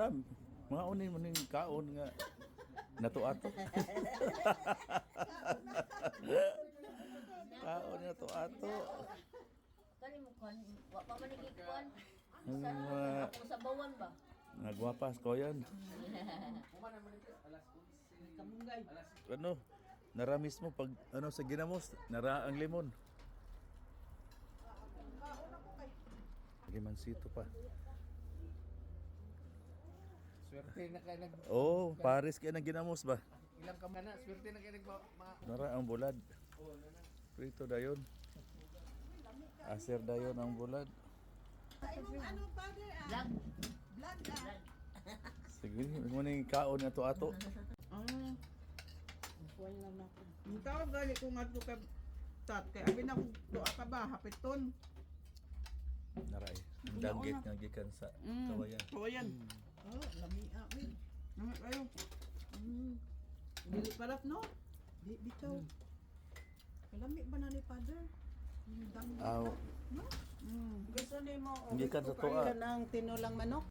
Ram, mga unin mo ning kaon nga nato-ato. Kaon nato-ato. Kani mo kan, wa pa man ikikuan. Ang Sa mga ako sa bawan ba? nagwapas ko yan. Kamunggay. Ano, naramis mo pag ano sa ginamos, nara ang limon. Limansito pa. Swerte na kayo nag... Oh, Paris kaya nang ginamos ba? Ilang ka na, swerte na kayo nag... Nara ang bulad. Prito dayon. Aser dayon ang bulad. Ano, father? Vlog. Vlog Sige, mo ning kaon nga to ato. Kuha lang natin. Ang tawag gali ko nga ito kay tat. Kaya abin ako doa ka ba? Hapiton. Naray. Ang danggit nga gikan sa kawayan. Kawayan. Oh, lamia. Uy. Lamia kayo. Dili palat no? Di bitaw. Kalami ba na ni father? Ang danggit. Aw, Gusto ni mo. gikan sa tuwa. Kanang tinulang manok.